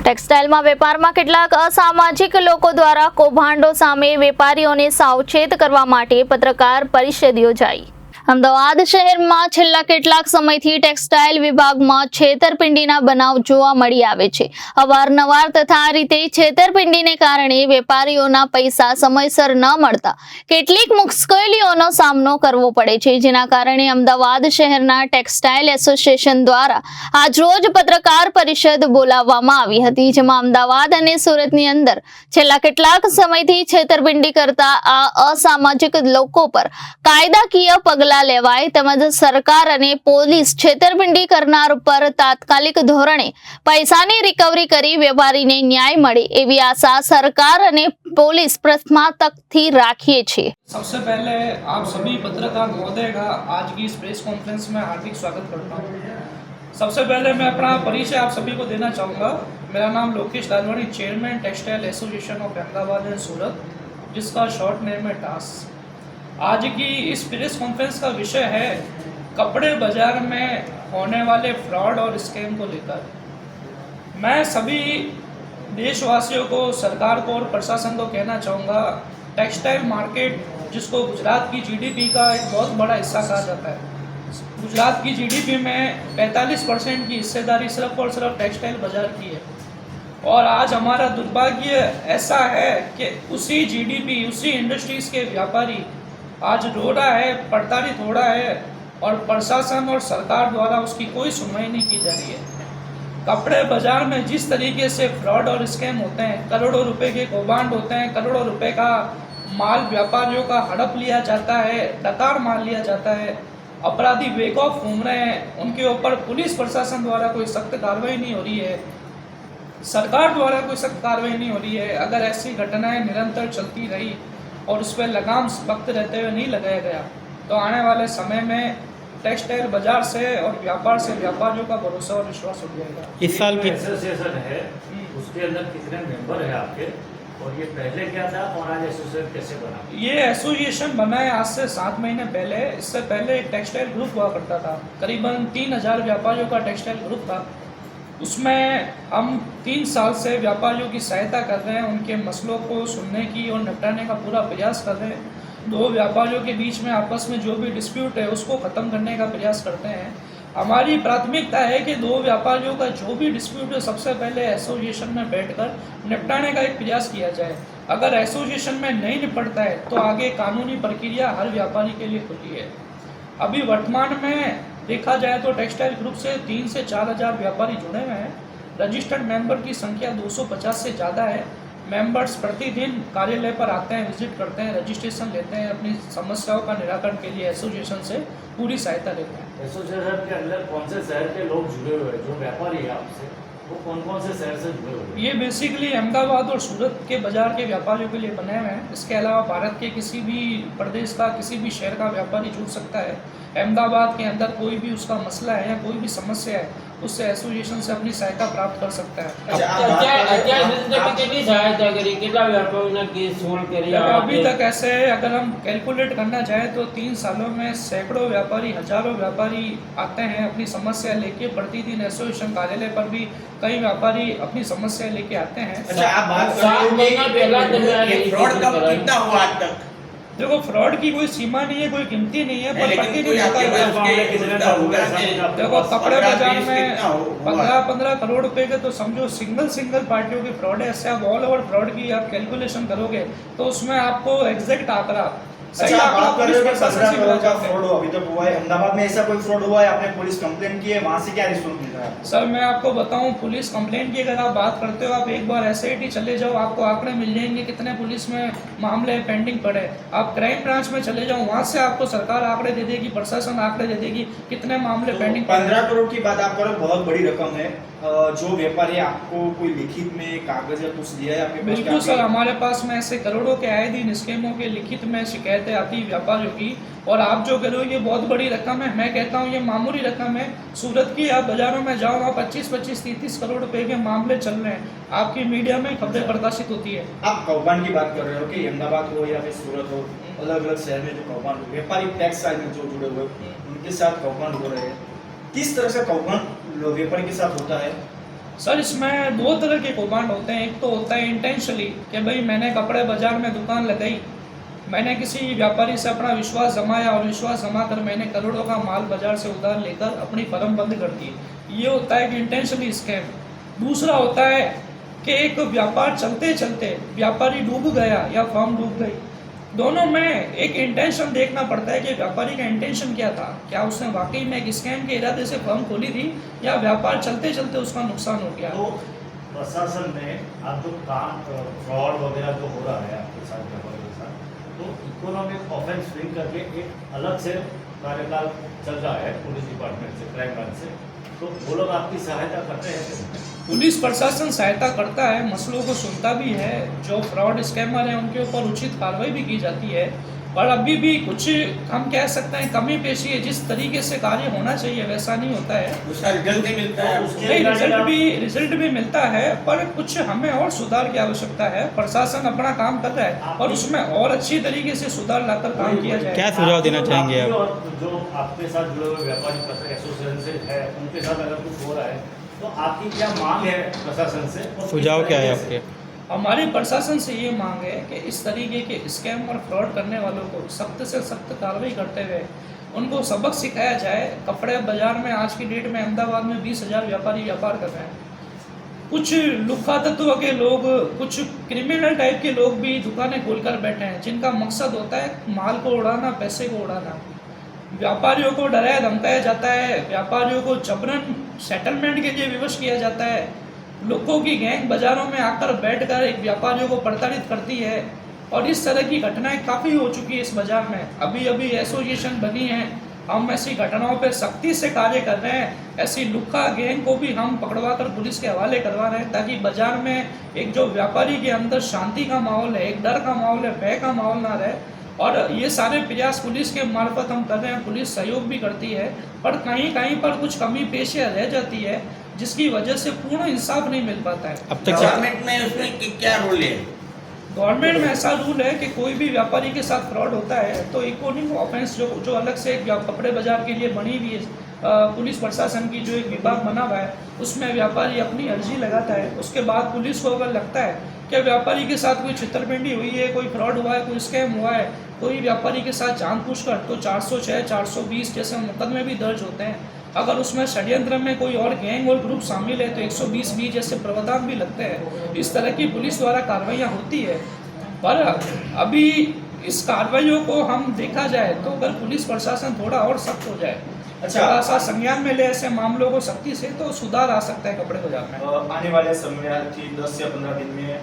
ટેક્સટાઇલમાં વેપારમાં કેટલાક અસામાજિક લોકો દ્વારા કૌભાંડો સામે વેપારીઓને સાવચેત કરવા માટે પત્રકાર પરિષદ યોજાઈ। અમદાવાદ શહેરમાં છેલ્લા કેટલાક સમયથી ટેક્સટાઇલ વિભાગમાં છેતરપિંડીના બનાવ જોવા મળી આવે છે। અવારનવાર તથા આ રીતે છેતરપિંડીને કારણે વેપારીઓના પૈસા સમયસર ન મળતા કેટલીક મુશ્કેલીઓનો સામનો કરવો પડે છે, જેના કારણે અમદાવાદ શહેરના ટેક્સટાઇલ એસોસિએશન દ્વારા આજરોજ પત્રકાર પરિષદ બોલાવવામાં આવી હતી, જેમાં અમદાવાદ અને સુરતની અંદર છેલ્લા કેટલાક સમયથી છેતરપિંડી કરતા આ અસામાજિક લોકો પર કાયદાકીય પગલાં લેવાય તેમજ સરકાર અને પોલીસ છેતરપિંડી કરનાર પર તાત્કાલિક ધોરણે પૈસાની રિકવરી કરી વેપારીને ન્યાય મળે એવી આશા સરકાર અને पुलिस प्रथमातकथी राखिए छे। सबसे पहले आप सभी पत्रकार महोदय का आज की इस प्रेस कॉन्फ्रेंस में हार्दिक स्वागत करता हूँ। सबसे पहले मैं अपना परिचय आप सभी को देना चाहूँगा। मेरा नाम Lokesh Lalwani, chairman textile association of Ahmedabad and Surat, जिसका शॉर्ट नेम है टास। आज की इस प्रेस कॉन्फ्रेंस का विषय है कपड़े बाजार में होने वाले फ्रॉड और स्कैम को लेकर। मैं सभी देशवासियों को, सरकार को और प्रशासन को कहना चाहूँगा, टेक्सटाइल मार्केट जिसको गुजरात की जीडीपी का एक बहुत बड़ा हिस्सा कहा जाता है, गुजरात की जीडीपी में 45% की हिस्सेदारी सिर्फ और सिर्फ टेक्सटाइल बाजार की है। और आज हमारा दुर्भाग्य ऐसा है कि उसी जीडीपी, उसी इंडस्ट्रीज़ के व्यापारी आज रो रहा है, प्रताड़ित हो रहा है और प्रशासन और सरकार द्वारा उसकी कोई सुनवाई नहीं की जा रही है। कपड़े बाजार में जिस तरीके से फ्रॉड और स्कैम होते हैं, करोड़ों रुपए के कौभांड होते हैं, करोड़ों रुपए का माल व्यापारियों का हड़प लिया जाता है, डकार माल लिया जाता है, अपराधी बेखौफ घूम रहे हैं, उनके ऊपर पुलिस प्रशासन द्वारा कोई सख्त कार्रवाई नहीं हो रही है, सरकार द्वारा कोई सख्त कार्रवाई नहीं हो रही है। अगर ऐसी घटनाएं निरंतर चलती रही और उस पर लगाम वक्त रहते हुए नहीं लगाया गया तो आने वाले समय में टेक्सटाइल बाजार से और व्यापार से व्यापारियों का भरोसा और विश्वास उठ जाएगा। इस साल की एसोसिएशन है, उसके अंदर कितने मेंबर हैं आपके, और ये पहले क्या था और आज एसोसिएशन कैसे बना? ये एसोसिएशन बना है आज से 7 महीने पहले। इससे पहले एक टेक्सटाइल ग्रुप हुआ करता था, करीबन 3000 व्यापारियों का टेक्सटाइल ग्रुप था। उसमें हम 3 साल से व्यापारियों की सहायता कर रहे हैं, उनके मसलों को सुनने की और निपटाने का पूरा प्रयास कर रहे हैं। दो व्यापारियों के बीच में आपस में जो भी डिस्प्यूट है उसको ख़त्म करने का प्रयास करते हैं। हमारी प्राथमिकता है कि दो व्यापारियों का जो भी डिस्प्यूट है सबसे पहले एसोसिएशन में बैठकर निपटाने का एक प्रयास किया जाए। अगर एसोसिएशन में नहीं निपटता है तो आगे कानूनी प्रक्रिया हर व्यापारी के लिए खुली है। अभी वर्तमान में देखा जाए तो टेक्सटाइल ग्रुप से 3 से 4 हज़ार व्यापारी जुड़े हुए हैं। रजिस्टर्ड मेंबर की संख्या 250 से ज़्यादा है। मेंबर्स प्रतिदिन कार्यालय पर आते हैं, विजिट करते हैं, रजिस्ट्रेशन लेते हैं, अपनी समस्याओं का निराकरण के लिए एसोसिएशन से पूरी सहायता लेते हैं। एसोसिएशन के अंदर कौन से शहर के लोग जुड़े हुए हैं? जो व्यापारी है आपसे वो कौन कौन से शहर से जुड़े हुए हैं? ये बेसिकली अहमदाबाद और सूरत के बाज़ार के व्यापारियों के लिए बने हुए हैं। इसके अलावा भारत के किसी भी प्रदेश का, किसी भी शहर का व्यापारी जुड़ सकता है। अहमदाबाद के अंदर कोई भी उसका मसला है या कोई भी समस्या है, उससे एसोसिएशन से अपनी सहायता प्राप्त कर सकता है। अभी तक ऐसे अगर हम कैलकुलेट करना चाहें तो 3 सालों में सैकड़ों व्यापारी, हजारों व्यापारी आते हैं अपनी समस्या लेके। प्रतिदिन एसोसिएशन कार्यालय पर भी कई व्यापारी अपनी समस्या लेके आते हैं। देखो, फ्रॉड की कोई सीमा नहीं है, कोई गिनती नहीं है, पर प्रतिदिन देखो कपड़े बाजार में 15-15 करोड़ रुपए के तो समझो सिंगल पार्टियों के फ्रॉड है। ऐसे आप ऑल ओवर फ्रॉड की आप कैलकुलेशन करोगे तो उसमें आपको एग्जैक्ट आंकड़ा अच्छा, बात कर रहे हो कि 15 करोड़ का फ्रॉड अभी तक हुआ है। अहमदाबाद में ऐसा कोई फ्रॉड हुआ है? आपने पुलिस कंप्लेंट की है, वहाँ से क्या रिस्पॉन्स मिल रहा है? सर मैं आपको बताऊं, पुलिस कंप्लेंट की अगर आप बात करते हो, आप एक बार एसआईटी चले जाओ, आपको आंकड़े मिल जाएंगे कितने पुलिस में मामले पेंडिंग पड़े। आप क्राइम ब्रांच में चले जाओ, वहाँ से आपको सरकार आंकड़े दे देगी, प्रशासन आंकड़े दे देगी कितने मामले पेंडिंग। 15 करोड़ की बात आप करो, बहुत बड़ी रकम है। जो व्यापारी आपको कोई लिखित में कागज या कुछ दिया है आपके पास? बिल्कुल सर, हमारे पास में ऐसे करोड़ों के आए दिन स्कीमों के लिखित में शिकायतें आती व्यापारियों की। और आप जो कह रहे हो ये बहुत बड़ी रकम है, मैं कहता हूँ ये मामूली रकम है। सूरत की आप बाजारों में जाओ, वहाँ 25-25, 30 करोड़ रुपए के मामले चल रहे हैं। आपकी मीडिया में खबरें प्रकाशित होती है। आप कौभांड की बात कर रहे हो कि अहमदाबाद हो या फिर सूरत हो, अलग अलग शहर में जो कौभांड हो, व्यापारी टेक्सटाइल में जो जुड़े हुए उनके साथ कौभांड हो रहे हैं, किस तरह से कौभांड व्यापारी के साथ होता है? सर इसमें दो तरह के कौभांड होते हैं। एक तो होता है इंटेंशनली कि भाई मैंने कपड़े बाजार में दुकान लगाई, मैंने किसी व्यापारी से अपना विश्वास जमाया और विश्वास जमा कर मैंने करोड़ों का माल बाजार से उधार लेकर अपनी फर्म बंद कर दी, ये होता है कि इंटेंशनली स्कैम। दूसरा होता है कि एक व्यापार चलते चलते व्यापारी डूब गया या फर्म डूब गई। दोनों में एक इंटेंशन देखना पड़ता है कि व्यापारी का इंटेंशन क्या था, क्या उसने वाकई में एक स्कैम के इरादे से फर्म खोली थी या व्यापार चलते चलते उसका नुकसान हो गया। तो प्रशासन ने आप जो काम फ्रॉड वगैरह जो हो रहा है आपके साथ व्यापारियों के साथ, तो इकोनॉमिक ऑफेंस विंग करके एक अलग से कार्यकाल चल रहा है पुलिस डिपार्टमेंट से, क्राइम ब्रांच से, तो वो लोग आपकी सहायता करते हैं? पुलिस प्रशासन सहायता करता है, मसलों को सुनता भी है, जो फ्रॉड स्कैमर हैं उनके ऊपर उचित कार्रवाई भी की जाती है। पर अभी भी कुछ हम कह सकते हैं कमी पेशी है, जिस तरीके से कार्य होना चाहिए वैसा नहीं होता है। उसका रिजल्ट नहीं मिलता है। नहीं, रिजल्ट भी मिलता है, पर कुछ हमें और सुधार की आवश्यकता है। प्रशासन अपना काम कर रहा है और उसमें और अच्छी तरीके से सुधार लाकर काम किया जाए। क्या सुझाव देना चाहेंगे आप? और जो आपके साथ जुड़े हुए व्यापारी पत्र एसोसिएशन से है, उनके साथ अगर कुछ हो रहा है तो आपकी क्या मांग है प्रशासन से? और सुझाव क्या है किस तरीके आपके? हमारी प्रशासन से ये मांग है कि इस तरीके के स्कैम और फ्रॉड करने वालों को सख्त से सख्त कार्रवाई करते हुए उनको सबक सिखाया जाए। कपड़े बाजार में आज की डेट में अहमदाबाद में 20,000 व्यापारी व्यापार कर रहे हैं। कुछ लुख्खा तत्व के लोग, कुछ क्रिमिनल टाइप के लोग भी दुकानें खोलकर बैठे हैं, जिनका मकसद होता है माल को उड़ाना, पैसे को उड़ाना। व्यापारियों को डराया धमकाया जाता है, व्यापारियों को जबरन सेटलमेंट के लिए विवश किया जाता है। लोगों की गैंग बाजारों में आकर बैठकर एक व्यापारियों को प्रताड़ित करती है और इस तरह की घटनाएं काफ़ी हो चुकी है इस बाजार में। अभी अभी एसोसिएशन बनी है, हम ऐसी घटनाओं पर सख्ती से कार्य कर रहे हैं। ऐसी लुक्खा गैंग को भी हम पकड़वा कर पुलिस के हवाले करवा रहे हैं, ताकि बाजार में एक जो व्यापारी के अंदर शांति का माहौल है, एक डर का माहौल है, भय का माहौल ना रहे। और ये सारे प्रयास पुलिस के मार्फत हम कर रहे हैं, पुलिस सहयोग भी करती है, पर कहीं कहीं पर कुछ कमी पेशियाँ रह जाती है, जिसकी वजह से पूर्ण इंसाफ नहीं मिल पाता है। अब तक गवर्नमेंट में उसमें क्या रोल है? गवर्नमेंट में ऐसा रूल है कि कोई भी व्यापारी के साथ फ्रॉड होता है तो इकोनॉमिक ऑफेंस जो अलग से एक कपड़े बाजार के लिए बनी हुई है, पुलिस प्रशासन की जो एक विभाग बना हुआ है, उसमें व्यापारी अपनी अर्जी लगाता है। उसके बाद पुलिस को अगर लगता है कि व्यापारी के साथ कोई छितरपिंडी हुई है, कोई फ्रॉड हुआ है, कोई स्कैम हुआ है, कोई व्यापारी के साथ जानबूझकर, तो 406, 420 जैसे मुकदमे भी दर्ज होते हैं। अगर उसमें षड्यंत्र में कोई और गैंग और ग्रुप शामिल है तो 120B जैसे प्रावधान भी लगते हैं। इस तरह की पुलिस द्वारा कार्रवाइयाँ होती है। पर अभी इस कार्रवाइयों को हम देखा जाए तो अगर पुलिस प्रशासन थोड़ा और सख्त हो जाए, अच्छा सा संज्ञान में ले ऐसे मामलों को सख्ती से, तो सुधार आ सकता है कपड़े बाजार में। आने वाले समय की 10 या 15 दिन में